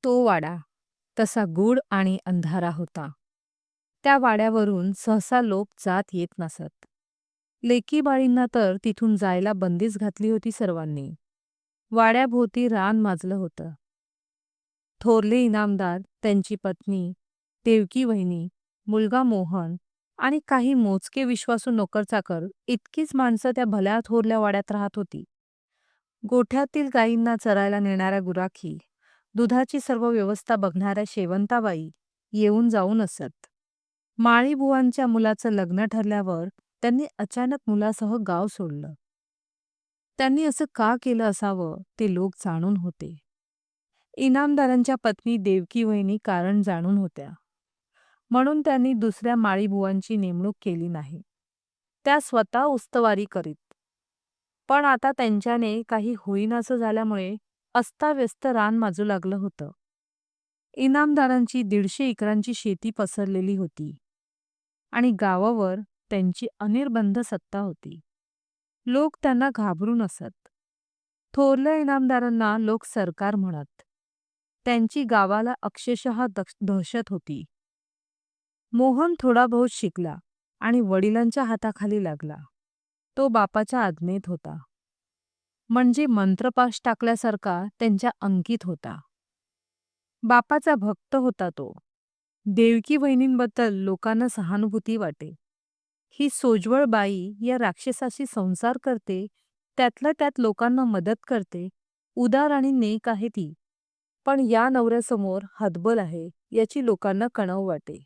तो वाडा तसा गूढ आणि अंधारा होता. त्या वाड्यावरून सहसा लोक जात येत नसत. लेकीबाळींना तर तिथून जायला बंदीच घातली होती सर्वांनी. वाड्याभोवती रान माजलं होतं. थोरले इनामदार, त्यांची पत्नी, देवकी वहिनी, मुलगा मोहन आणि काही मोजके विश्वासू नोकरचाकर इतकीच माणसं त्या भल्या थोरल्या वाड्यात राहत होती. गोठ्यातील गायींना चरायला नेणाऱ्या गुराखी, दुधाची सर्व व्यवस्था बघणाऱ्या शेवंताबाई येऊन जाऊन असत. माळीबुवांच्या मुलाचं लग्न ठरल्यावर त्यांनी अचानक मुलासह गाव सोडलं. त्यांनी असं का केलं असावं ते लोक जाणून होते. इनामदारांच्या पत्नी देवकी वहिनी कारण जाणून होत्या, म्हणून त्यांनी दुसऱ्या माळीबुवांची नेमणूक केली नाही. त्या स्वतः उस्तवारी करीत. पण आता त्यांच्याने काही होईनासं झाल्यामुळे अस्ताव्यस्त रान माजू लागलं होतं. इनामदारांची 150 एकरांची शेती पसरलेली होती आणि गावावर त्यांची अनिर्बंध सत्ता होती. लोक त्यांना घाबरून असत. थोरल्या इनामदारांना लोक सरकार म्हणत. त्यांची गावाला अक्षरशः दहशत होती. मोहन थोडा बहुत शिकला आणि वडिलांच्या हाताखाली लागला. तो बापाच्या आज्ञेत होता. म्हणजे मंत्रपाश टाकल्यासारखा त्यांच्या अंकित होता. बापाचा भक्त होता तो. देवकी वहिनींबद्दल लोकांना सहानुभूती वाटे. ही सोज्वळ बाई या राक्षसाशी संसार करते, त्यातल्या त्यात लोकांना मदत करते, उदार आणि नेक आहे ती. पण या नवऱ्यासमोर हतबल आहे याची लोकांना कणव वाटे.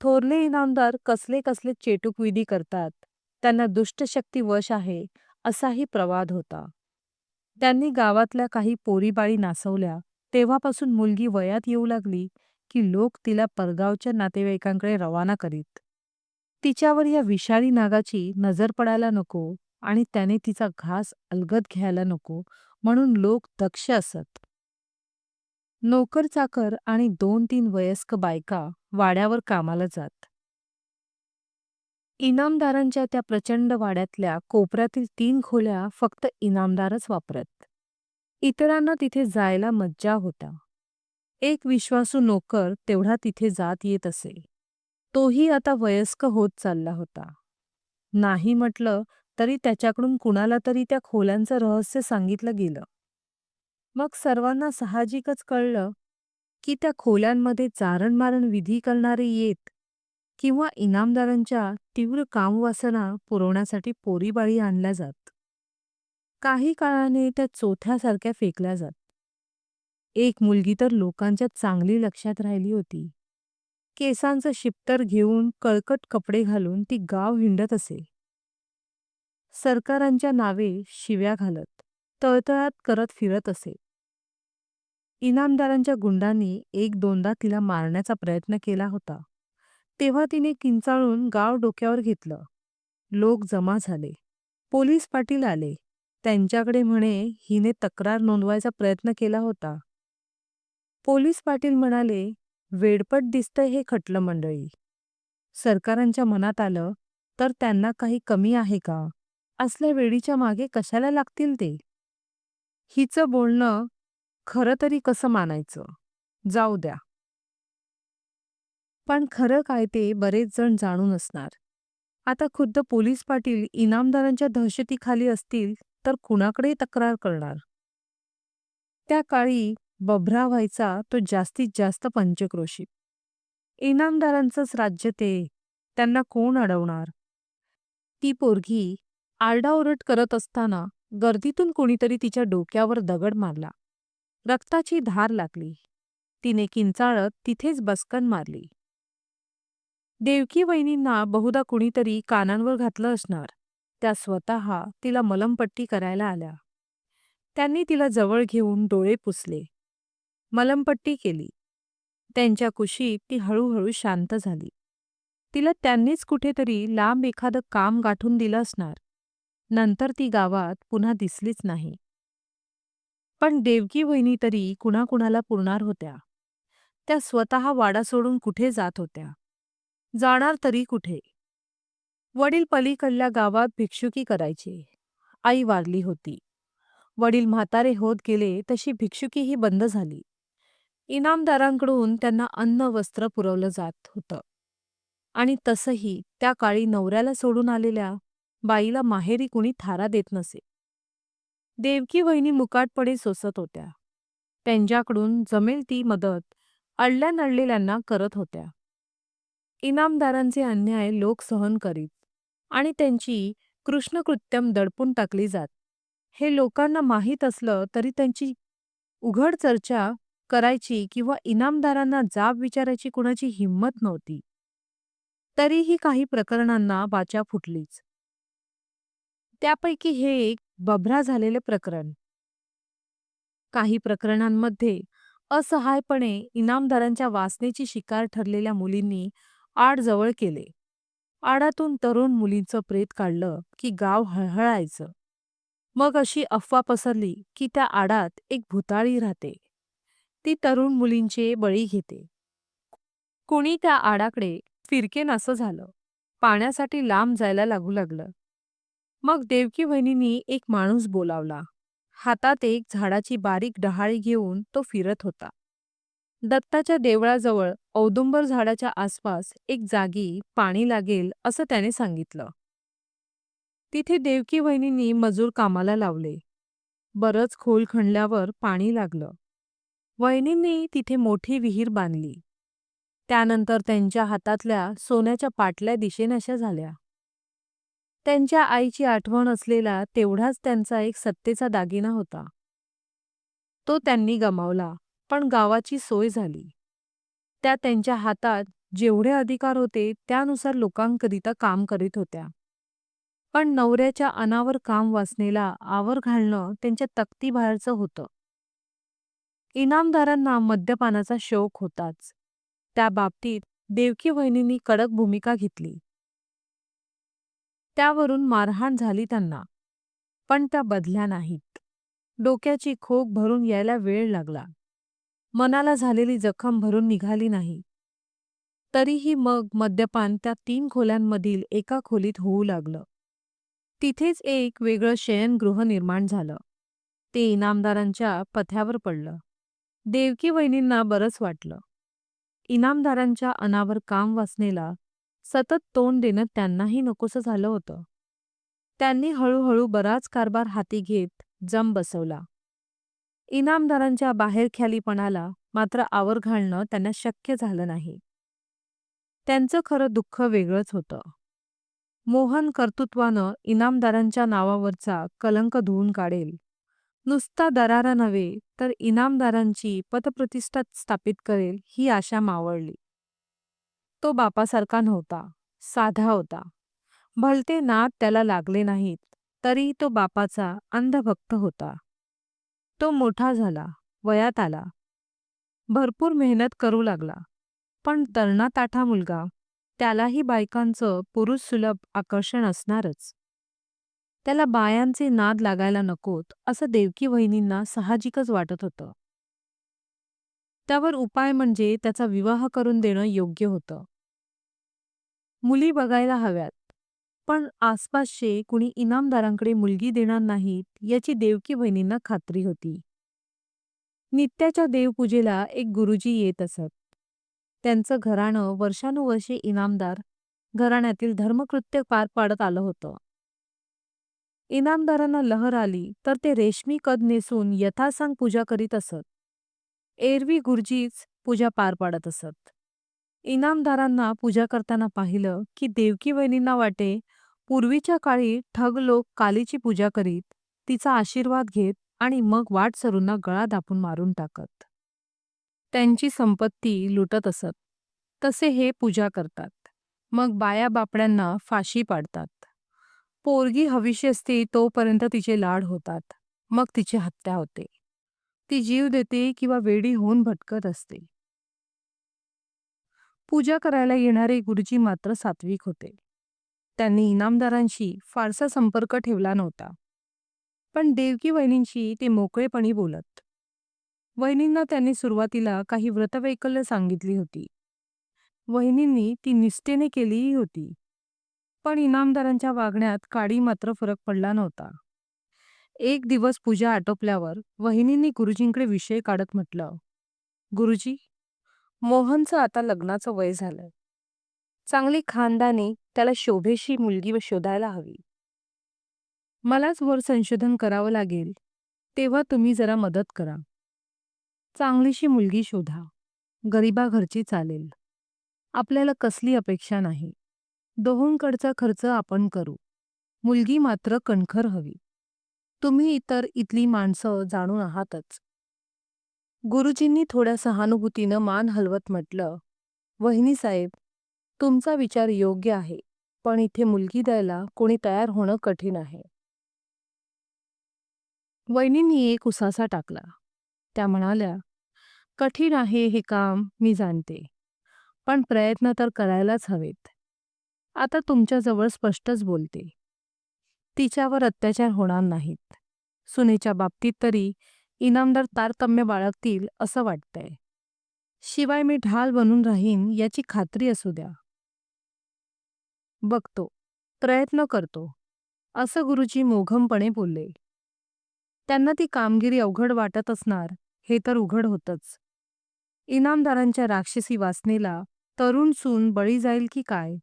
थोरले इनामदार कसले कसले चेटूक विधी करतात, त्यांना दुष्टशक्ती वश आहे असाही प्रवाद होता. त्यांनी गावातल्या काही पोरीबाळी नासवल्या, तेव्हापासून मुलगी वयात येऊ लागली की लोक तिला परगावच्या नातेवाईकांकडे रवाना करीत. तिच्यावर या विषारी नागाची नजर पडायला नको आणि त्याने तिचा घास अलगद घ्यायला नको म्हणून लोक दक्ष असत. नोकर चाकर आणि 2-3 वयस्क बायका वाड्यावर कामाला जात. इनामदारांच्या त्या प्रचंड वाड्यातल्या कोपऱ्यातील 3 खोल्या फक्त इनामदारच वापरत. इतरांना तिथे जायला मज्जा होता. एक विश्वासू नोकर तेवढा तिथे जात येत असे. तोही आता वयस्क होत चालला होता. नाही म्हटलं तरी त्याच्याकडून कुणाला तरी त्या खोल्यांचं रहस्य सांगितलं गेलं. मग सर्वांना साहजिकच कळलं की त्या खोल्यांमध्ये चारणमारण विधी करणारे येत किंवा इनामदारांच्या तीव्र कामवासना पुरवण्यासाठी पोरीबाळी आणल्या जात. काही काळाने त्या चोथ्यासारख्या फेकल्या जात. एक मुलगी तर लोकांच्या चांगली लक्षात राहिली होती. केसांचं शिप्तर घेऊन कळकट कपडे घालून ती गाव हिंडत असे. सरकारांच्या नावे शिव्या घालत, तळतळाट करत फिरत असे. इनामदारांच्या गुंडांनी 1-2दा तिला मारण्याचा प्रयत्न केला होता. तेव्हा तिने किंचाळून गाव डोक्यावर घेतलं. लोक जमा झाले. पोलीस पाटील आले. त्यांच्याकडे म्हणे हिने तक्रार नोंदवायचा प्रयत्न केला होता. पोलीस पाटील म्हणाले, वेडपट दिसतंय हे खटलं मंडळी. सरकारांच्या मनात आलं तर त्यांना काही कमी आहे का? असल्या वेडीच्या मागे कशाला लागतील ते? हिचं बोलणं खरं तरी कसं मानायचं? जाऊ द्या. पण खरं काय ते बरेच जण जाणून असणार. आता खुद्द पोलीस पाटील इनामदारांच्या दहशतीखाली असतील तर कुणाकडे तक्रार करणार? त्या काळी बभरा व्हायचा तो जास्तीत जास्त पंचक्रोशीत. इनामदारांचंच राज्य ते, त्यांना कोण अडवणार? ती पोरगी आरडाओरड करत असताना गर्दीतून कोणीतरी तिच्या डोक्यावर दगड मारला. रक्ताची धार लागली. तिने किंचाळत तिथेच बसकन मारली. देवकी वहिनींना बहुधा कुणीतरी कानांवर घातलं असणार. त्या स्वतः तिला मलमपट्टी करायला आल्या. त्यांनी तिला जवळ घेऊन डोळे पुसले. मलमपट्टी केली. त्यांच्या कुशीत ती हळूहळू शांत झाली. तिला त्यांनीच कुठेतरी लांब एखादं काम गाठून दिलं असणार. नंतर ती गावात पुन्हा दिसलीच नाही. पण देवकी वहिनी तरी कुणाकुणाला पुरणार होत्या. त्या स्वतः वाडा सोडून कुठे जात होत्या? जाणार तरी कुठे? वडील पलीकडल्या गावात भिक्षुकी करायचे. आई वारली होती. वडील म्हातारे होत गेले तशी भिक्षुकीही बंद झाली. इनामदारांकडून त्यांना अन्न वस्त्र पुरवलं जात होतं. आणि तसंही त्या काळी नवऱ्याला सोडून आलेल्या बाईला माहेरी कुणी थारा देत नसे. देवकी वहिनी मुकाटपणे सोसत होत्या. त्यांच्याकडून जमेल ती मदत अडल्या-नडलेल्यांना करत होत्या. इनामदारांचे अन्याय लोक सहन करीत आणि त्यांची कृष्णकृत्यम दडपून टाकली जात. हे लोकांना माहीत असलं तरी त्यांची उघड चर्चा करायची किंवा इनामदारांना जाब विचारायची कुणाची हिंमत नव्हती. तरीही काही प्रकरणांना वाचा फुटलीच. त्यापैकी हे एक बभरा झालेले प्रकरण. काही प्रकरणांमध्ये असहायपणे इनामदारांच्या वासनेची शिकार ठरलेल्या मुलींनी आड जवळ केले. आडातून तरुण मुलींचं प्रेत काढलं की गाव हळहळायचं. मग अशी अफवा पसरली की त्या आडात एक भुताळी राहते. ती तरुण मुलींचे बळी घेते. कुणी त्या आडाकडे फिरकेनासं झालं. पाण्यासाठी लांब जायला लागू लागलं. मग देवकी वहिनींनी एक माणूस बोलावला. हातात एक झाडाची बारीक डहाळी घेऊन तो फिरत होता. दत्ताच्या देवळाजवळ औदुंबर झाडाच्या आसपास एक जागी पाणी लागेल असं त्याने सांगितलं. तिथे देवकी वहिनींनी मजूर कामाला लावले. बरंच खोल खणल्यावर पाणी लागलं. वहिनींनी तिथे मोठी विहीर बांधली. त्यानंतर त्यांच्या हातातल्या सोन्याच्या पाटल्या दिसेनाशा झाल्या. त्यांच्या आईची आठवण असलेला तेवढाच त्यांचा एक सत्तेचा दागिना होता. तो त्यांनी गमावला, पण गावाची सोय झाली. त्या त्यांच्या हातात जेवढे अधिकार होते त्यानुसार लोकांकरिता काम करीत होत्या. पण नवऱ्याच्या अनावर काम वासनेला आवर घालणं त्यांच्या तक्तीबाहेरचं होतं. इनामदारांना मद्यपानाचा शौक होताच. त्या बाबतीत देवकी वहिनींनी कडक भूमिका घेतली. त्यावरून मारहाण झाली त्यांना, पण त्या बदल्या नाहीत. डोक्याची खोक भरून यायला वेळ लागला. मनाला झालेली जखम भरून निघाली नाही. तरीही मग मद्यपान त्या 3 खोल्यांमधील एका खोलीत होऊ लागलं. तिथेच एक वेगळं शयनगृह निर्माण झालं. ते इनामदारांच्या पथ्यावर पडलं. देवकी वहिनींना बरंच वाटलं. इनामदारांच्या अनावर काम वासनेला सतत तोंड देणं त्यांनाही नकोसं झालं होतं. त्यांनी हळूहळू बराच कारभार हाती घेत जम बसवला. इनामदारांच्या बाहेरख्यालीपणाला मात्र आवर घालणं त्यांना शक्य झालं नाही. त्यांचं खरं दुःख वेगळंच होतं. मोहन कर्तृत्वानं इनामदारांच्या नावावरचा कलंक धुवून काढेल. नुसता दरारा नव्हे तर इनामदारांची पतप्रतिष्ठा स्थापित करेल ही आशा मावळली. तो बापासारखा नव्हता, साधा होता. भलते नाद त्याला लागले नाहीत, तरी तो बापाचा अंधभक्त होता. तो मोठा झाला, वयात आला. भरपूर मेहनत करू लागला. पण तरणा ताठा मुलगा, त्यालाही बायकांचं पुरुषसुलभ आकर्षण असणारच. त्याला बायांचे नाद लागायला नकोत असं देवकी वहिनींना साहजिकच वाटत होतं. त्यावर उपाय म्हणजे त्याचा विवाह करून देणं योग्य होतं. मुली बघायला हव्यात, पण आसपासचे कुणी इनामदारांकडे मुलगी देणार नाहीत याची देवकी वहिनींना खात्री होती. नित्याच्या देवपूजेला एक गुरुजी येत असत. त्यांचं घराणं वर्षानुवर्षे इनामदार घराण्यातील धर्मकृत्य पार पाडत आलं होतं. इनामदारांना लहर आली तर ते रेशमी कद नेसून यथासांग पूजा करीत असत. एरवी गुरुजीच पूजा पार पाडत असत. इनामदारांना पूजा करताना पाहिलं की देवकी वहिनींना वाटे पूर्वीच्या काळी ठग लोक कालीची पूजा करीत, तिचा आशीर्वाद घेत आणि मग वाटसरूंना गळा दाबून मारून टाकत. त्यांची संपत्ती लुटत असत. तसे हे पूजा करतात. मग बाया-बापड्यांना फाशी पाडतात. पोरगी हवीशी असते तोपर्यंत तिचे लाड होतात. मग तिची हत्या होते. ती जीव देते किंवा वेडी होऊन भटकत असते. पूजा करायला येणारे गुरुजी मात्र सात्विक होते. त्यांनी इनामदारांशी फारसा संपर्क ठेवला नव्हता. पण देवकी वहिनींशी ते मोकळेपणी बोलत. वहिनींना त्यांनी सुरुवातीला काही व्रतवैकल्य सांगितली होती. वहिनींनी ती निष्ठेने केलीही होती. पण इनामदारांच्या वागण्यात काडी मात्र फरक पडला नव्हता. एक दिवस पूजा आटोपल्यावर वहिनींनी गुरुजींकडे विषय काढत म्हटलं, गुरुजी, मोहनचं आता लग्नाचं वय झालंय. चांगली खानदानी त्याला शोभेशी मुलगी शोधायला हवी. मलाच वर संशोधन करावं लागेल, तेव्हा तुम्ही जरा मदत करा. चांगलीशी मुलगी शोधा. गरिबाघरची चालेल. आपल्याला कसली अपेक्षा नाही. दोहोंकडचा खर्च आपण करू. मुलगी मात्र कणखर हवी. तुम्ही इतर इथली माणसं जाणून आहातच. गुरुजींनी थोड्या सहानुभूतीनं मान हलवत म्हटलं, वहिनीसाहेब, तुमचा विचार योग्य आहे, पण इथे मुलगी द्यायला कोणी तयार होणं कठीण आहे. वहिनींनी एक उसासा टाकला. त्या म्हणाल्या, कठीण आहे हे काम मी जाणते, पण प्रयत्न तर करायलाच हवेत. आता तुमच्याजवळ स्पष्टच बोलते. तिच्यावर अत्याचार होणार नाहीत. सुनेच्या बाबतीत तरी इनामदार तारतम्य बाळगतील असं वाटतंय. शिवाय मी ढाल बनून राहीन याची खात्री असू द्या. बघतो, प्रयत्न करतो, असं गुरुजी मोघमपणे बोलले. त्यांना ती कामगिरी अवघड वाटत असणार हे तर उघड होतंच. इनामदारांच्या राक्षसी वासनेला तरुण सून बळी जाईल की काय?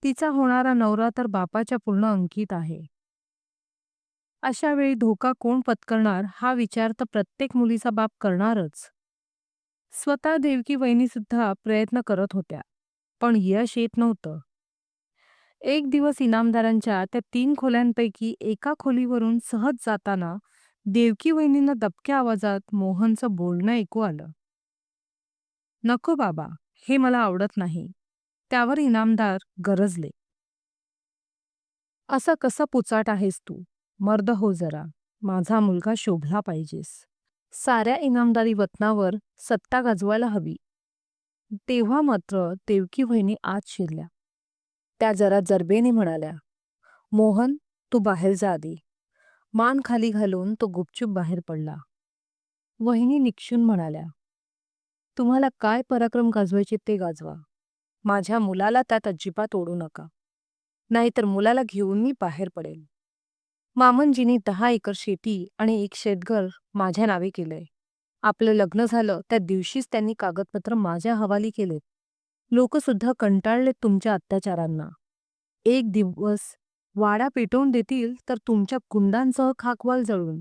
तिचा होणारा नवरा तर बापाच्या पूर्ण अंकित आहे. अशा वेळी धोका कोण पत्करणार हा विचार तर प्रत्येक मुलीचा बाप करणारच. स्वतः देवकी वहिनीसुद्धा प्रयत्न करत होत्या, पण यश येत नव्हतं. एक दिवस इनामदारांच्या त्या 3 खोल्यांपैकी एका खोलीवरून सहज जाताना देवकी वहिनींना दबक्या आवाजात मोहनचं बोलणं ऐकू आलं. नको बाबा, हे मला आवडत नाही. त्यावर इनामदार गरजले. असा कसा पुचाट आहेस तू? मर्द हो जरा. माझा मुलगा शोभला पाहिजेस. साऱ्या इनामदारी वतनावर सत्ता गाजवायला हवी. तेव्हा मात्र देवकी वहिनी आत शिरल्या. त्या जरा जरबेने म्हणाल्या, मोहन, तू बाहेर जा आधी. मान खाली घालून तो गुपचूप बाहेर पडला. वहिनी निक्षून म्हणाल्या, तुम्हाला काय पराक्रम गाजवायचे ते गाजवा. माझ्या मुलाला त्यात अजिबात ओढू नका. नाहीतर मुलाला घेऊन मी बाहेर पडेल. मामनजींनी 10 एकर शेती आणि 1 शेतघर माझ्या नावे केलंय. आपलं लग्न झालं त्या दिवशीच त्यांनी कागदपत्र माझ्या हवाली केलेत. लोकसुद्धा कंटाळलेत तुमच्या अत्याचारांना. एक दिवस वाडा पेटवून देतील तर तुमच्या गुंडांसह खाकवाल जळून.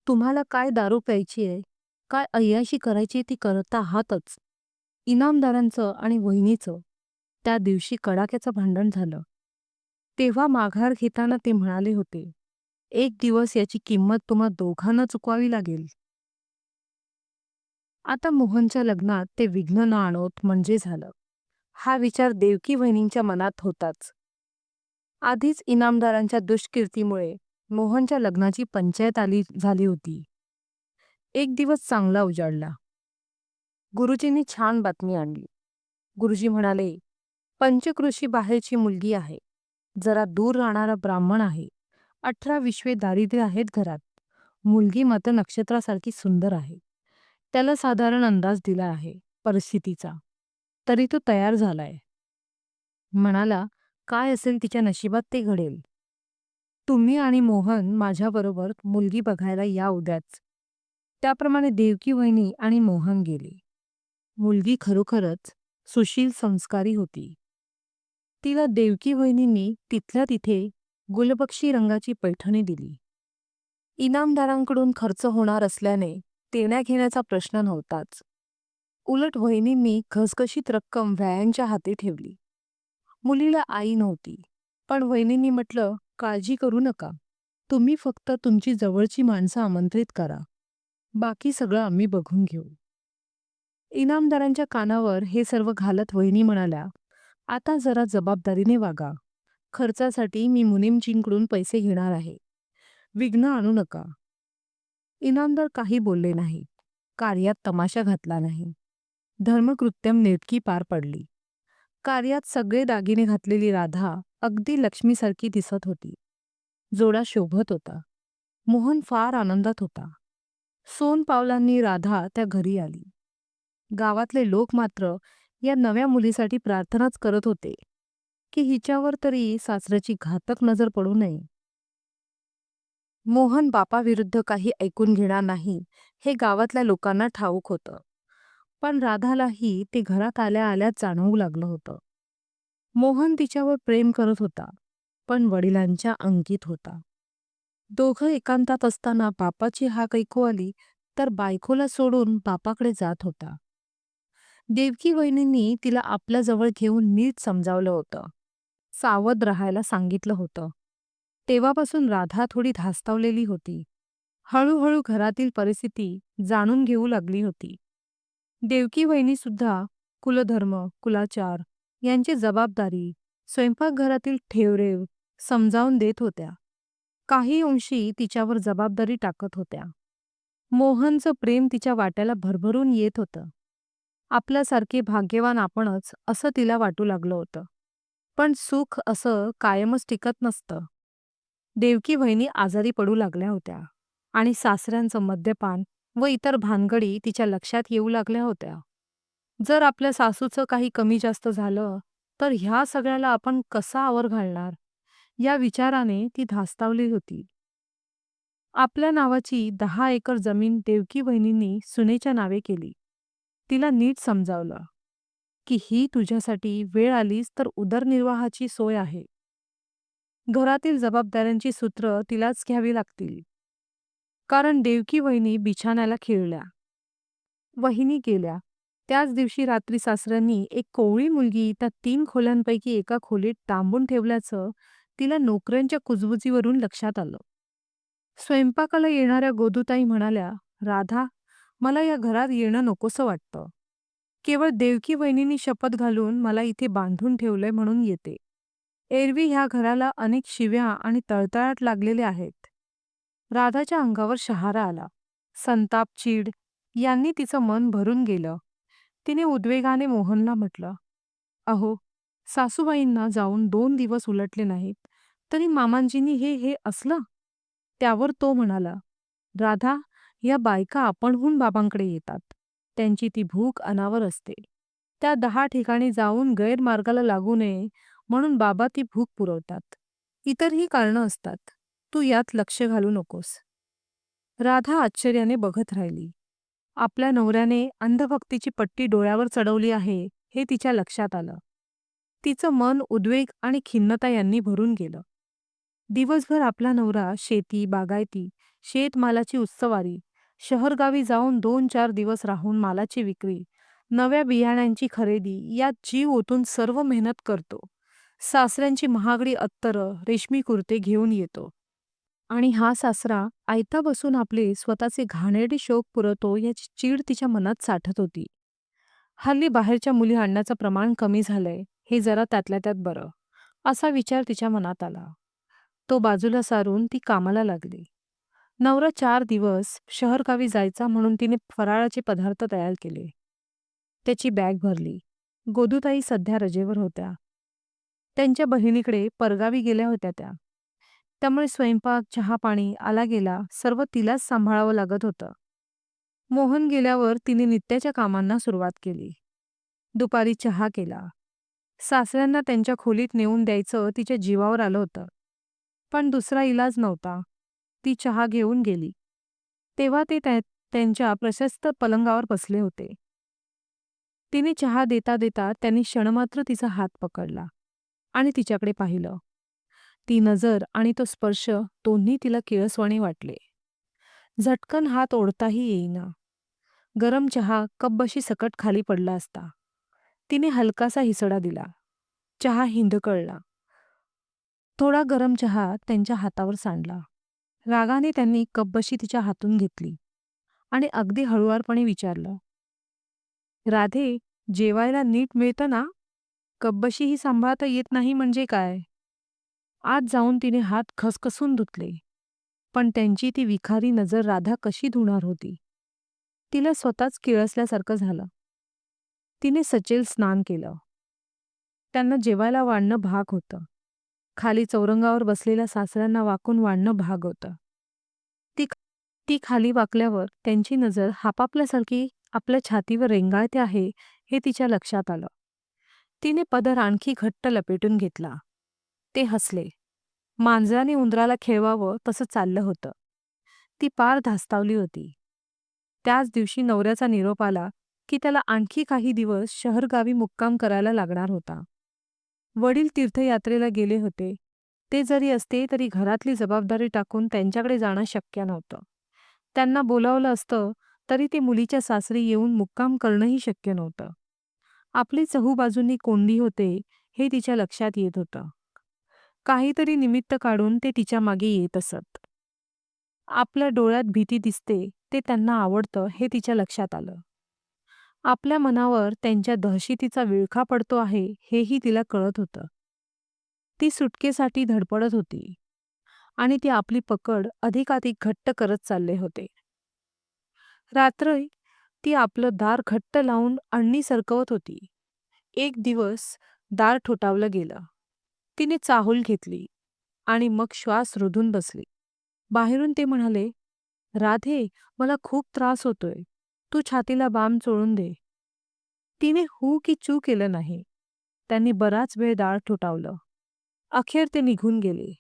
तुम्हाला काय दारू प्यायची आहे, काय अय्याशी करायची ती करता आहातच. इनामदारांचं आणि वहिनीचं त्या दिवशी कडाक्याचं भांडण झालं. तेव्हा माघार घेताना ते म्हणाले होते, एक दिवस याची किंमत तुम्हा दोघांना चुकवावी लागेल. आता मोहनच्या लग्नात ते विघ्न न आणोत म्हणजे झालं. हा विचार देवकी वहिनींच्या मनात होताच. आधीच इनामदारांच्या दुष्कीर्तीमुळे मोहनच्या लग्नाची पंचायत झाली होती. एक दिवस चांगला उजाडला. गुरुजींनी छान बातमी आणली. गुरुजी म्हणाले, पंचकृषी बाहेरची मुलगी आहे. जरा दूर राहणारा ब्राह्मण आहे. 18 विश्वे दारिद्र्य आहेत घरात. मुलगी मात्र नक्षत्रासारखी सुंदर आहे. त्याला साधारण अंदाज दिला आहे परिस्थितीचा. तरी तो तयार झालाय. म्हणाला, काय असेल तिच्या नशिबात ते घडेल. तुम्ही आणि मोहन माझ्याबरोबर मुलगी बघायला या उद्याच. त्याप्रमाणे देवकी वहिनी आणि मोहन गेले. मुलगी खरोखरच सुशील संस्कारी होती. तिला देवकी वहिनींनी तिथल्या तिथे गुलबक्षी रंगाची पैठणी दिली. इनामदारांकडून खर्च होणार असल्याने देण्या-घेण्याचा प्रश्न नव्हताच. उलट वहिनींनी घसघशीत रक्कम व्यायांच्या हाती ठेवली. मुलीला आई नव्हती, पण वहिनींनी म्हटलं, काळजी करू नका. तुम्ही फक्त तुमची जवळची माणसं आमंत्रित करा. बाकी सगळं आम्ही बघून घेऊ. इनामदारांच्या कानावर हे सर्व घालत वहिनी म्हणाल्या, आता जरा जबाबदारीने वागा. खर्चासाठी मी मुनीमजींकडून पैसे घेणार आहे. विघ्न आणू नका. इनामदार काही बोलले नाहीत. कार्यात तमाशा घातला नाही. धर्मकृत्यम नेटकी पार पडली. कार्यात सगळे दागिने घातलेली राधा अगदी लक्ष्मीसारखी दिसत होती. जोडा शोभत होता. मोहन फार आनंदात होता. सोनपावलांनी राधा त्या घरी आली. गावातले लोक मात्र या नव्या मुलीसाठी प्रार्थनाच करत होते की हिच्यावर तरी सासऱ्याची घातक नजर पडू नये. मोहन बापाविरुद्ध काही ऐकून घेणार नाही हे गावातल्या लोकांना ठाऊक होतं. पण राधालाही ते घरात आल्या आल्याच जाणवू लागलं होतं. मोहन तिच्यावर प्रेम करत होता, पण वडिलांच्या अंकित होता. दोघं एकांतात असताना बापाची हाक ऐकू आली तर बायकोला सोडून बापाकडे जात होता. देवकी वहिनींनी तिला आपल्याजवळ घेऊन नीट समजावलं होतं. सावध राहायला सांगितलं होतं. तेव्हापासून राधा थोडी धास्तावलेली होती. हळूहळू घरातील परिस्थिती जाणून घेऊ लागली होती. देवकी वहिनी सुद्धा कुलधर्म, कुलाचार यांची जबाबदारी, स्वयंपाकघरातील ठेवरेव समजावून देत होत्या. काही अंशी तिच्यावर जबाबदारी टाकत होत्या. मोहनचं प्रेम तिच्या वाट्याला भरभरून येत होतं. आपल्यासारखे भाग्यवान आपणच असं तिला वाटू लागलं होतं. पण सुख असं कायमच टिकत नसतं. देवकी वहिनी आजारी पडू लागल्या होत्या आणि सासऱ्यांचं मद्यपान व इतर भानगडी तिच्या लक्षात येऊ लागल्या होत्या. जर आपल्या सासूचं काही कमी जास्त झालं तर ह्या सगळ्याला आपण कसा आवर घालणार, या विचाराने ती धास्तावली होती. आपल्या नावाची 10 एकर जमीन देवकी वहिनींनी सुनेच्या नावे केली. तिला नीट समजावलं की ही तुझ्यासाठी वेळ आलीच तर उदरनिर्वाहाची सोय आहे. घरातील जबाबदाऱ्यांची सूत्र तिलाच घ्यावी लागतील. कारण देवकी वहिनी बिछाण्याला खिळल्या. वहिनी गेल्या त्याच दिवशी रात्री सासऱ्यांनी एक कोवळी मुलगी त्या 3 खोल्यांपैकी एका खोलीत डांबून ठेवल्याचं तिला नोकऱ्यांच्या कुजबुजीवरून लक्षात आलं. स्वयंपाकाला येणाऱ्या गोदूताई म्हणाल्या, "राधा, मला या घरात येणं नकोसं वाटतं. केवळ देवकी वहिनींनी शपथ घालून मला इथे बांधून ठेवलंय म्हणून येते. एरवी ह्या घराला अनेक शिव्या आणि तळतळाट लागलेले आहेत." राधाच्या अंगावर शहारा आला. संताप, चीड यांनी तिचं मन भरून गेलं. तिने उद्वेगाने मोहनला म्हटलं, "अहो, सासूबाईंना जाऊन 2 दिवस उलटले नाहीत, तरी मामांजींनी हे हे असलं?" त्यावर तो म्हणाला, "राधा, या बायका आपणहून बाबांकडे येतात. त्यांची ती भूक अनावर असते. त्या 10 ठिकाणी जाऊन गैरमार्गाला लागू नये म्हणून बाबा ती भूक पुरवतात. इतरही कारणं असतात. तू यात लक्ष घालू नकोस." राधा आश्चर्याने बघत राहिली. आपल्या नवऱ्याने अंधभक्तीची पट्टी डोळ्यावर चढवली आहे हे तिच्या लक्षात आलं. तिचं मन उद्वेग आणि खिन्नता यांनी भरून गेलं. दिवसभर आपला नवरा शेती, बागायती, शेतमालाची उत्सवारी, शहरगावी जाऊन 2-4 दिवस राहून मालाची विक्री, नव्या बियाण्यांची खरेदी यात जीव ओतून सर्व मेहनत करतो. सासऱ्यांची महागडी अत्तरं, रेशमी कुर्ते घेऊन येतो. आणि हा सासरा आयता बसून आपले स्वतःचे घाणेरडे शौक पुरवतो याची चीड तिच्या मनात साठत होती. हल्ली बाहेरच्या मुली आणण्याचं प्रमाण कमी झालंय, हे जरा त्यातल्या त्यात बरं, असा विचार तिच्या मनात आला. तो बाजूला सारून ती कामाला लागली. नवरा 4 दिवस शहरगावी जायचा म्हणून तिने फराळाचे पदार्थ तयार केले. त्याची बॅग भरली. गोदूताई सध्या रजेवर होत्या. त्यांच्या बहिणीकडे परगावी गेल्या होत्या त्या. त्यामुळे स्वयंपाक, चहा-पाणी, आला-गेला सर्व तिलाच सांभाळावं लागत होतं. मोहन गेल्यावर तिने नित्याच्या कामांना सुरुवात केली. दुपारी चहा केला. सासऱ्यांना त्यांच्या खोलीत नेऊन द्यायचं तिच्या जीवावर आलं होतं. पण दुसरा इलाज नव्हता. ती चहा घेऊन गेली. तेव्हा ते त्यांच्या प्रशस्त पलंगावर बसले होते. तिने चहा देता देता त्यांनी क्षणमात्र तिचा हात पकडला आणि तिच्याकडे पाहिलं. ती नजर आणि तो स्पर्श दोन्ही तिला किळसवाणे वाटले. झटकन हात ओढताही येईना. गरम चहा कपबशी सकट खाली पडला असता. तिने हलकासा हिसडा दिला. चहा हिंदकळला. थोडा गरम चहा त्यांच्या हातावर सांडला. रागाने त्यांनी कपबशी तिच्या हातून घेतली आणि अगदी हळुवारपणे विचारलं, "राधे, जेवायला नीट मिळतं ना? कपबशीही सांभाळता येत नाही म्हणजे काय?" आत जाऊन तिने हात खसखसून धुतले. पण त्यांची ती विखारी नजर राधा कशी धुणार होती? तिला स्वतःच किळसल्यासारखं झालं. तिने सचेल स्नान केलं. त्यांना जेवायला वाढणं भाग होतं. खाली चौरंगावर बसलेल्या सासऱ्यांना वाकून वाढणं भाग होतं. ती ती खाली वाकल्यावर त्यांची नजर हापापल्यासारखी आपल्या छातीवर रेंगाळते आहे हे तिच्या लक्षात आलं. तिने पदर आणखी घट्ट लपेटून घेतला. ते हसले. मांजराने उंदराला खेळवावं तसं चाललं होतं. ती पार धास्तावली होती. त्याच दिवशी नवऱ्याचा निरोप आला की त्याला आणखी काही दिवस शहरगावी मुक्काम करायला लागणार होता. वडील तीर्थयात्रेला गेले होते. ते जरी असते तरी घरातली जबाबदारी टाकून त्यांच्याकडे जाणं शक्य नव्हतं. त्यांना बोलावलं असतं तरी ते मुलीच्या सासरी येऊन मुक्काम करणंही शक्य नव्हतं. आपली चहूबाजूंनी कोंडी होते हे तिच्या लक्षात येत होतं. काहीतरी निमित्त काढून ते तिच्या मागे येत असत. आपल्या डोळ्यात भीती दिसते ते त्यांना आवडतं हे तिच्या लक्षात आलं. आपल्या मनावर त्यांच्या दहशतीचा विळखा पडतो आहे हेही तिला कळत होतं. ती सुटकेसाठी धडपडत होती आणि ती आपली पकड अधिकाधिक घट्ट करत चालले होते. रात्री ती आपलं दार घट्ट लावून अण्णी सरकवत होती. एक दिवस दार ठोठावलं गेलं. तिने चाहूल घेतली आणि मग श्वास रोधून बसली. बाहेरून ते म्हणाले, "राधे, मला खूप त्रास होतोय. तू छातीला बाम चोळून दे." तिने हू की चू केलं नाही. त्यांनी बराच वेळ दार ठोठावलं. अखेर ते निघून गेले.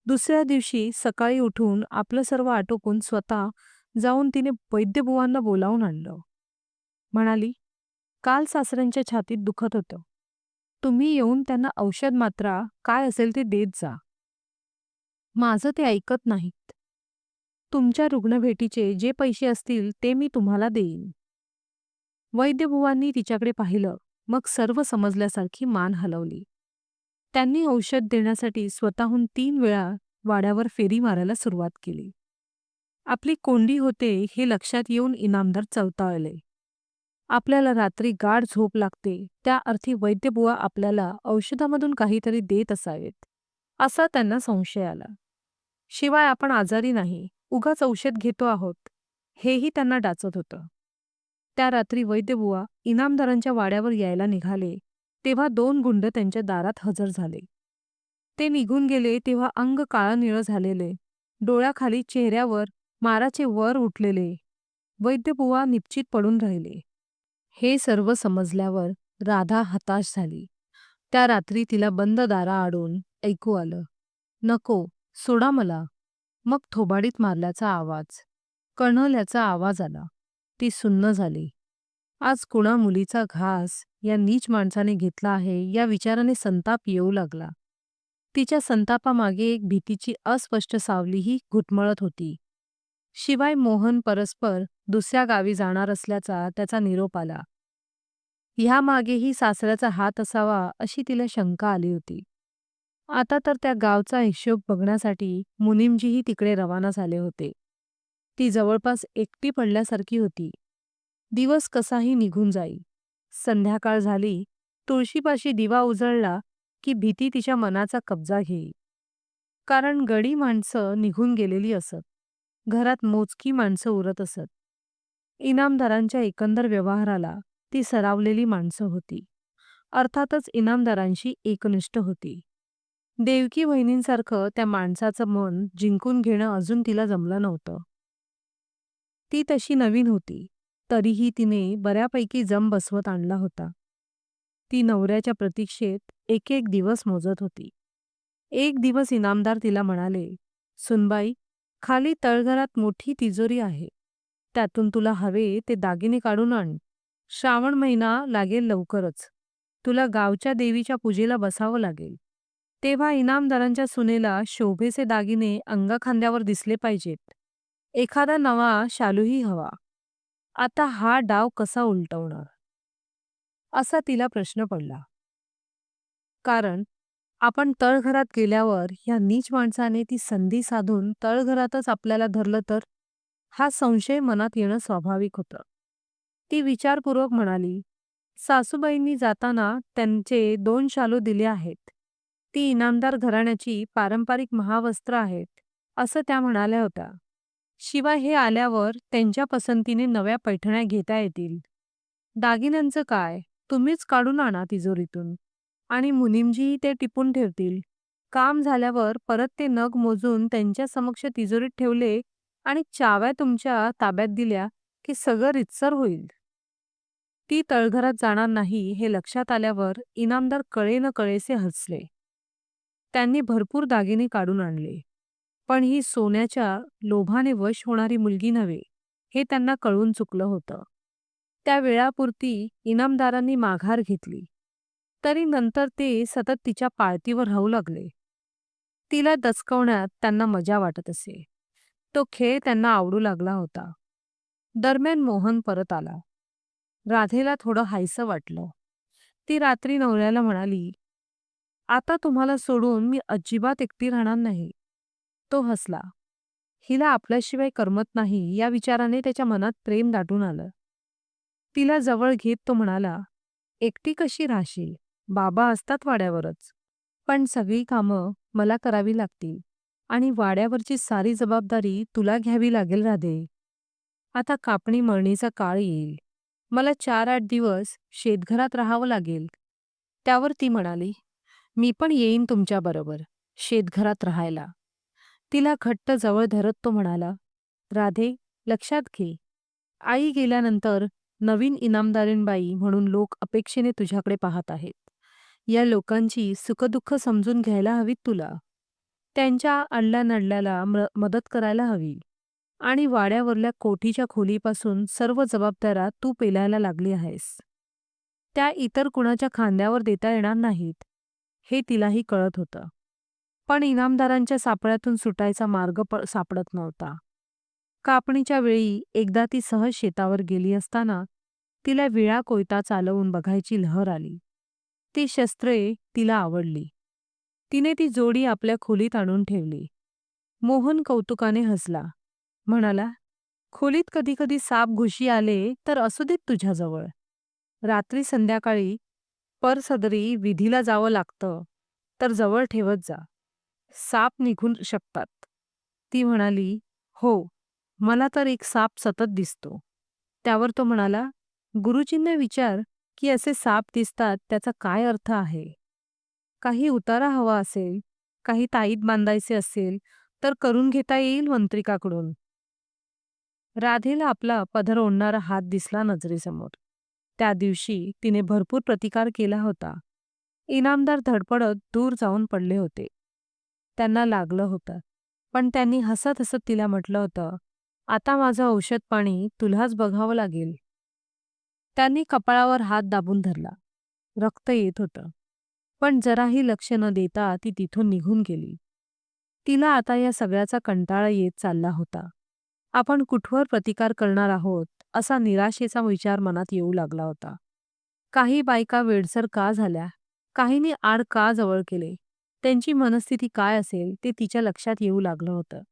दुसऱ्या दिवशी सकाळी उठून आपलं सर्व आटोपून स्वतः जाऊन तिने वैद्यबुवांना बोलावून आणलं. म्हणाली, "काल सासऱ्यांच्या छातीत दुखत होतं. तुम्ही येऊन त्यांना औषध मात्रा काय असेल ते देत जा. माझं ते ऐकत नाहीत. तुमच्या रुग्णभेटीचे जे पैसे असतील ते मी तुम्हाला देईन." वैद्यबुवांनी तिच्याकडे पाहिलं, मग सर्व समजल्यासारखी मान हलवली. त्यांनी औषध देण्यासाठी स्वतःहून 3 वेळा वाड्यावर फेरी मारायला सुरुवात केली. आपली कोंडी होते हे लक्षात येऊन इनामदार चवताळले. आपल्याला रात्री गाढ झोप लागते त्या अर्थी वैद्यबुवा आपल्याला औषधामधून काहीतरी देत असावेत, असा त्यांना संशय आला. शिवाय आपण आजारी नाही, उगाच औषध घेतो आहोत, हेही त्यांना डाचत होतं. त्या रात्री वैद्यबुवा इनामदारांच्या वाड्यावर यायला निघाले तेव्हा 2 गुंड त्यांच्या दारात हजर झाले. ते निघून गेले तेव्हा अंग काळं-निळं झालेले, डोळ्याखाली चेहऱ्यावर माराचे वर उठलेले. वैद्यबुवा निपचित पडून राहिले. हे सर्व समजल्यावर राधा हताश झाली. त्या रात्री तिला बंद दाराआडून ऐकू आलं, "नको, सोडा मला." मग थोबाडीत मारल्याचा आवाज, कणल्याचा आवाज आला. ती सुन्न झाली. आज कुणा मुलीचा घास या नीच माणसाने घेतला आहे या विचाराने संताप येऊ लागला. तिच्या संतापामागे एक भीतीची अस्पष्ट सावलीही घुटमळत होती. शिवाय मोहन परस्पर दुसऱ्या गावी जाणार असल्याचा त्याचा निरोप आला. ह्यामागेही सासऱ्याचा हात असावा अशी तिला शंका आली होती. आता तर त्या गावचा हिशोब बघण्यासाठी मुनीमजीही तिकडे रवाना झाले होते. ती जवळपास एकटी पडल्यासारखी होती. दिवस कसाही निघून जाई. संध्याकाळ झाली, तुळशीपाशी दिवा उजळला की भीती तिच्या मनाचा कब्जा घेई. कारण गडी माणसं निघून गेलेली असत. घरात मोजकी माणसं उरत असत. इनामदारांच्या एकंदर व्यवहाराला ती सरावलेली माणसं होती. अर्थातच इनामदारांशी एकनिष्ठ होती. देवकी वहिनींसारखं त्या माणसाचं मन जिंकून घेणं अजून तिला जमलं नव्हतं. ती तशी नवीन होती, तरीही तिने बऱ्यापैकी जम बसवत आणला होता. ती नवऱ्याच्या प्रतीक्षेत एक एक दिवस मोजत होती. एक दिवस इनामदार तिला म्हणाले, "सुनबाई, खाली तळघरात मोठी तिजोरी आहे. त्यातून तुला हवे ते दागिने काढून आण. श्रावण महिना लागेल लवकरच. तुला गावच्या देवीच्या पूजेला बसावं लागेल. तेव्हा इनामदारांच्या सुनेला शोभेचे दागिने अंगाखांद्यावर दिसले पाहिजेत. एखादा नवा शालूही हवा. आता हा डाव कसा उलटवणार?" असा तिला प्रश्न पडला. कारण आपण तळघरात गेल्यावर ह्या नीच माणसाने ती संधी साधून तळघरातच आपल्याला धरलं तर, हा संशय मनात येणं स्वाभाविक होतं. ती विचारपूर्वक म्हणाली, "सासूबाईंनी जाताना त्यांचे 2 शालू दिले आहेत. ती इनामदार घराण्याची पारंपरिक महावस्त्र आहेत, असं त्या म्हणाल्या होत्या. शिवाय हे आल्यावर त्यांच्या पसंतीने नव्या पैठण्या घेता येतील. दागिन्यांचं काय, तुम्हीच काढून आणा तिजोरीतून आणि मुनीमजीही ते टिपून ठेवतील. काम झाल्यावर परत ते नग मोजून त्यांच्या समक्ष तिजोरीत ठेवले आणि चाव्या तुमच्या ताब्यात दिल्या की सगळं रितसर होईल." ती तळघरात जाणार नाही हे लक्षात आल्यावर इनामदार कळे न कळेसे हसले. त्यांनी भरपूर दागिने काढून आणले. पण ही सोन्याच्या लोभाने वश होणारी मुलगी नव्हे, हे त्यांना कळून चुकलं होतं. त्या वेळापुरती इनामदारांनी माघार घेतली, तरी नंतर ते सतत तिच्या पाळतीवर राहू लागले. तिला दचकवण्यात त्यांना मजा वाटत असे. तो खेळ त्यांना आवडू लागला होता. दरम्यान मोहन परत आला. राधेला थोडं हायसं वाटलं. ती रात्री नवऱ्याला म्हणाली, "आता तुम्हाला सोडून मी अजिबात एकटी राहणार नाही." तो हसला. हिला आपल्याशिवाय करमत नाही या विचाराने त्याच्या मनात प्रेम दाटून आलं. तिला जवळ घेत तो म्हणाला, "एकटी कशी राहशील? बाबा असतात वाड्यावरच. पण सगळी कामं मला करावी लागतील आणि वाड्यावरची सारी जबाबदारी तुला घ्यावी लागेल राधे. आता कापणी मळणीचा काळ येईल. मला 4-8 दिवस शेतघरात राहावं लागेल." त्यावर ती म्हणाली, "मी पण येईन तुमच्याबरोबर शेतघरात राहायला." तिला घट्ट जवळ धरत तो म्हणाला, "राधे, लक्षात घे, आई गेल्यानंतर नवीन इनामदारीणबाई म्हणून लोक अपेक्षेने तुझ्याकडे पाहत आहेत. या लोकांची सुखदुःख समजून घ्यायला हवीत तुला. त्यांच्या अडल्यानडल्याला मदत करायला हवी. आणि वाड्यावरल्या कोठीच्या खोलीपासून सर्व जबाबदाऱ्या तू पेलायला लागली आहेस. त्या इतर कुणाच्या खांद्यावर देता येणार नाहीत, हे तिलाही कळत होतं. पण इनामदारांच्या सापळ्यातून सुटायचा मार्ग सापडत नव्हता. कापणीच्या वेळी एकदा ती सहज शेतावर गेली असताना तिला विळा कोयता चालवून बघायची लहर आली. ती शस्त्रे तिला आवडली. तिने ती जोडी आपल्या खोलीत आणून ठेवली. मोहन कौतुकाने हसला. म्हणाला, "खोलीत कधी कधी साप घुशी आले तर असू देत तुझ्याजवळ. रात्री संध्याकाळी परसदरी विधीला जावं लागतं, तर जवळ ठेवत जा. साप निघून शकतात." ती म्हणाली, "हो, मला तर एक साप सतत दिसतो." त्यावर तो म्हणाला, "गुरुजींना विचार की असे साप दिसतात त्याचा काय अर्थ आहे. काही उतारा हवा असेल, काही ताईत बांधायचे असेल, तर करून घेता येईल मंत्रिकाकडून." राधेला आपला पदर ओढणारा हात दिसला नजरेसमोर. त्या दिवशी तिने भरपूर प्रतिकार केला होता. इनामदार धडपडत दूर जाऊन पडले होते. त्यांना लागलं होतं. पण त्यांनी हसत हसत तिला म्हटलं होतं, "आता माझं औषध पाणी तुलाच बघावं लागेल." त्यांनी कपाळावर हात दाबून धरला. रक्त येत होतं. पण जराही लक्ष न देता ती तिथून निघून गेली. तिला आता या सगळ्याचा कंटाळा येत चालला होता. आपण कुठवर प्रतिकार करणार आहोत असा निराशेचा विचार मनात येऊ लागला होता. काही बायका वेडसर का झाल्या, काहींनी आड का जवळ केले, त्यांची मनस्थिती काय असेल ते तिच्या लक्षात येऊ लागलं होतं.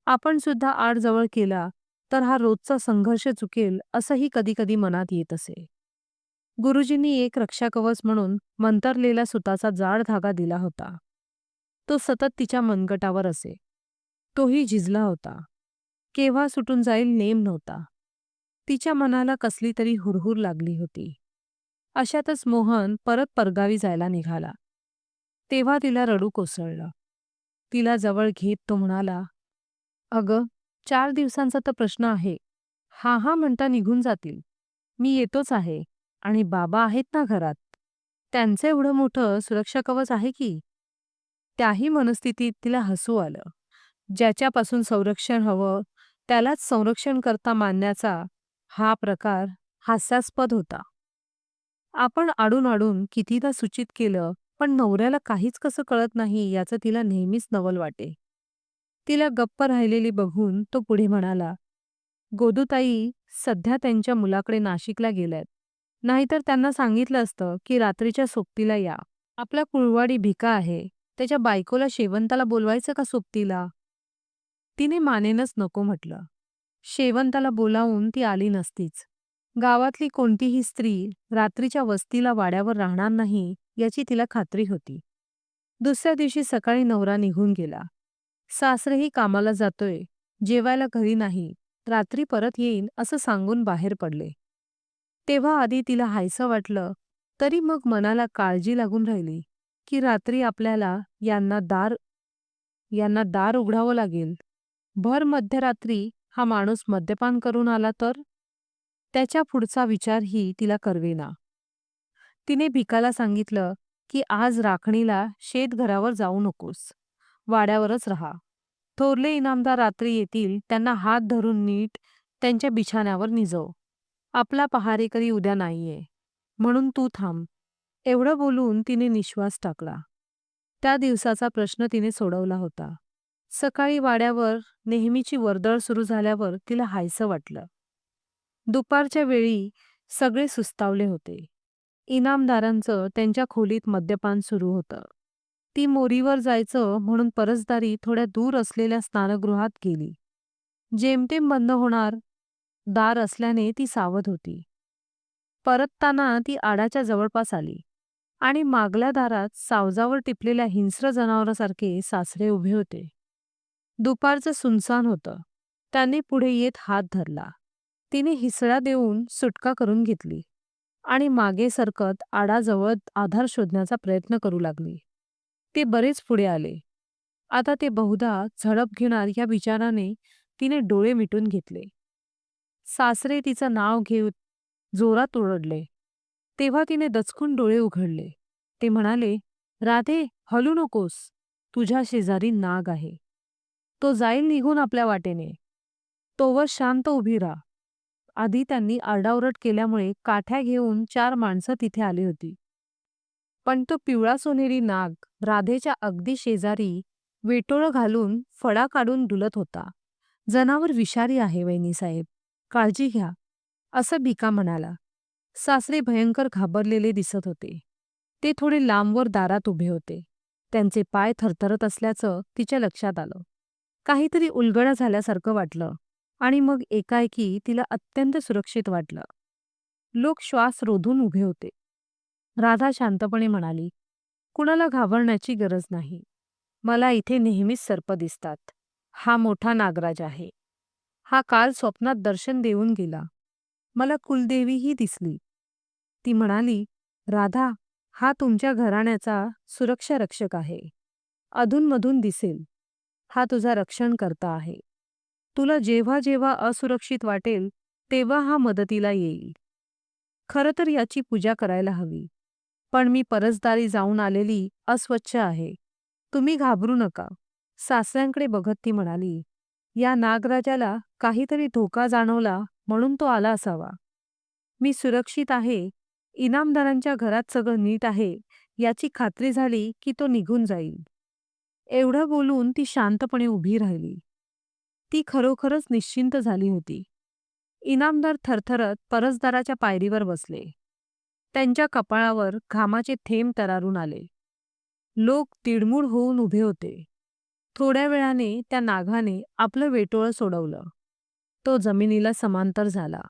आपण सुद्धा आड जवळ केला तर हा रोजचा संघर्ष चुकेल असंही कधीकधी मनात येत असे. गुरुजींनी एक रक्षाकवच म्हणून मंतरलेला सुताचा जाड धागा दिला होता. तो सतत तिच्या मनगटावर असे. तोही झिजला होता. केव्हा सुटून जाईल नेम नव्हता. तिच्या मनाला कसली तरी हुरहुर लागली होती. अशातच मोहन परत परगावी जायला निघाला. तेव्हा तिला रडू कोसळलं. तिला जवळ घेत तो म्हणाला, "अगं, 4 दिवसांचा तर प्रश्न आहे. हा हा म्हणता निघून जातील. मी येतोच आहे आणि बाबा आहेत ना घरात. त्यांचं एवढं मोठं सुरक्षा कवच आहे की." त्याही मनस्थितीत तिला हसू आलं. ज्याच्यापासून संरक्षण हवं त्यालाच संरक्षणकर्ता मानण्याचा हा प्रकार हास्यास्पद होता. आपण आडून आडून कितीदा सूचित केलं, पण नवऱ्याला काहीच कसं कळत नाही याचं तिला नेहमीच नवल वाटे. तिला गप्प राहिलेली बघून तो पुढे म्हणाला, "गोदूताई सध्या त्यांच्या मुलाकडे नाशिकला गेल्यात. नाहीतर त्यांना सांगितलं असतं की रात्रीच्या सोबतीला या. आपला कुळवाडी भिका आहे, त्याच्या बायकोला शेवंताला बोलवायचं का सोबतीला?" तिने मानेनच नको म्हटलं. शेवंताला बोलावून ती आली नसतीच. गावातली कोणतीही स्त्री रात्रीच्या वस्तीला वाड्यावर राहणार नाही याची तिला खात्री होती. दुसऱ्या दिवशी सकाळी नवरा निघून गेला. सासरेही कामाला जातोय, जेवायला घरी नाही, रात्री परत येईन असं सांगून बाहेर पडले. तेव्हा आधी तिला हायसं वाटलं, तरी मग मनाला काळजी लागून राहिली की रात्री आपल्याला यांना दार उघडावं लागेल. भर मध्यरात्री हा माणूस मद्यपान करून आला तर? त्याच्या पुढचा विचारही तिला करवेना. तिने भिकाला सांगितलं की आज राखणीला शेतघरावर जाऊ नकोस, वाड्यावरच राहा. थोरले इनामदार रात्री येतील, त्यांना हात धरून नीट त्यांच्या बिछाण्यावर निजव. आपला पहारेकरी उद्या नाहीये, म्हणून तू थांब. एवढं बोलून तिने निश्वास टाकला. त्या दिवसाचा प्रश्न तिने सोडवला होता. सकाळी वाड्यावर नेहमीची वर्दळ सुरू झाल्यावर तिला हायसं वाटलं. दुपारच्या वेळी सगळे सुस्तावले होते. इनामदारांचं त्यांच्या खोलीत मद्यपान सुरू होतं. ती मोरीवर जायचं म्हणून परसदारी थोड्या दूर असलेल्या स्नानगृहात गेली. जेमतेम बंद होणार दार असल्याने ती सावध होती. परतताना ती आडाच्या जवळपास आली आणि मागल्या दारात सावजावर टिपलेल्या हिंस्र जनावरासारखे सासरे उभे होते. दुपारचं सुनसान होतं. त्यांनी पुढे येत हात धरला. तिने हिसळा देऊन सुटका करून घेतली आणि मागे सरकत आडाजवळ आधार शोधण्याचा प्रयत्न करू लागली. ते बरेच पुढे आले. आता ते बहुधा झडप घेणार या विचाराने तिने डोळे मिटून घेतले. सासरे तिचं नाव घेऊन जोरात ओरडले. तेव्हा तिने दचकून डोळे उघडले. ते म्हणाले, "राधे, हलू नकोस. तुझ्या शेजारी नाग आहे. तो जाईल निघून आपल्या वाटेने. तोवर शांत उभी राहा." आधी त्यांनी आरडाओरड केल्यामुळे काठ्या घेऊन 4 माणसं तिथे आली होती. पण तो पिवळा सोनेरी नाग राधेच्या अगदी शेजारी वेटोळं घालून फळा काढून डुलत होता. "जनावर विषारी आहे वहिनीसाहेब, काळजी घ्या," असं भिका म्हणाला. सासरे भयंकर घाबरलेले दिसत होते. ते थोडे लांबवर दारात उभे होते. त्यांचे पाय थरथरत असल्याचं तिच्या लक्षात आलं. काहीतरी उलगडा झाल्यासारखं वाटलं आणि मग एकाएकी तिला अत्यंत सुरक्षित वाटलं. लोक श्वास रोधून उभे होते. राधा शांतपणे म्हणाली, "कुणाला घाबरण्याची गरज नाही. मला इथे नेहमीच सर्प दिसतात. हा मोठा नागराज आहे. हा काल स्वप्नात दर्शन देऊन गेला. मला कुलदेवीही दिसली." ती म्हणाली, "राधा, हा तुमच्या घराण्याचा सुरक्षा रक्षक आहे. अधूनमधून दिसेल. हा तुझा रक्षणकर्ता आहे. तुला जेव्हा जेव्हा असुरक्षित वाटेल तेव्हा हा मदतीला येईल. खरं तर याची पूजा करायला हवी. पण मी परसदारी जाऊन आलेली अस्वच्छ आहे. तुम्ही घाबरू नका." सासऱ्यांकडे बघत ती म्हणाली, "या नागराजाला काहीतरी धोका जाणवला म्हणून तो आला असावा. मी सुरक्षित आहे, इनामदारांच्या घरात सगळं नीट आहे याची खात्री झाली की तो निघून जाईल." एवढं बोलून ती शांतपणे उभी राहिली. ती खरोखरच निश्चिंत झाली होती. इनामदार थरथरत परसदाराच्या पायरीवर बसले. त्यांच्या कपाळावर घामाचे थेंब तरारून आले. लोक तिडमूड होऊन उभे होते. थोड्या वेळाने त्या नागाने आपलं वेटोळं सोडवलं. तो जमिनीला समांतर झाला.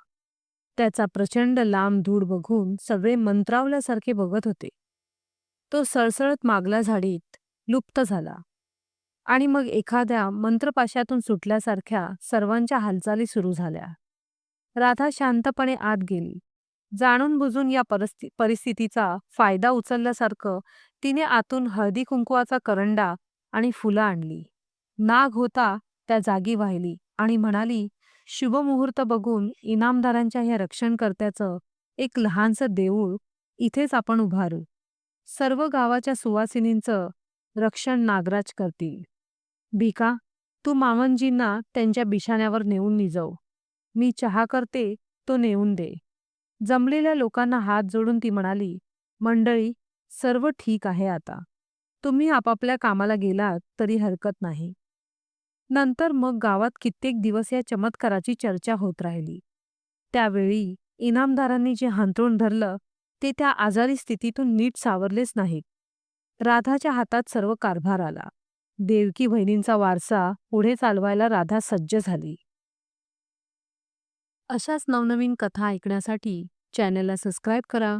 त्याचा प्रचंड लांब धूड बघून सगळे मंत्रावल्यासारखे बघत होते. तो सळसळत मागल्या झाडीत लुप्त झाला आणि मग एखाद्या मंत्रपाशातून सुटल्यासारख्या सर्वांच्या हालचाली सुरू झाल्या. राधा शांतपणे आत गेली. जाणून बुजून या परिस्थितीचा फायदा उचलल्यासारखं तिने आतून हळदी कुंकवाचा करंडा आणि फुलं आणली. नाग होता त्या जागी वाहिली आणि म्हणाली, "शुभमुहूर्त बघून इनामदारांच्या ह्या रक्षणकर्त्याचं एक लहानसं देऊळ इथेच आपण उभारू. सर्व गावाच्या सुवासिनींचं रक्षण नागराज करतील. भिका, तू मामनजींना त्यांच्या बिछाण्यावर नेऊन निजव. मी चहा करते, तो नेऊन दे." जमलेल्या लोकांना हात जोडून ती म्हणाली, "मंडळी, सर्व ठीक आहे आता. तुम्ही आपापल्या कामाला गेलात तरी हरकत नाही." नंतर मग गावात कित्येक दिवस या चमत्काराची चर्चा होत राहिली. त्यावेळी इनामदारांनी जे हांतरून धरलं ते त्या आजारी स्थितीतून नीट सावरलेच नाहीत. राधाच्या हातात सर्व कारभार आला. देवकी बहिणींचा वारसा पुढे चालवायला राधा सज्ज झाली. अशाच नवनवीन कथा ऐकण्यासाठी चॅनलला सबस्क्राईब करा.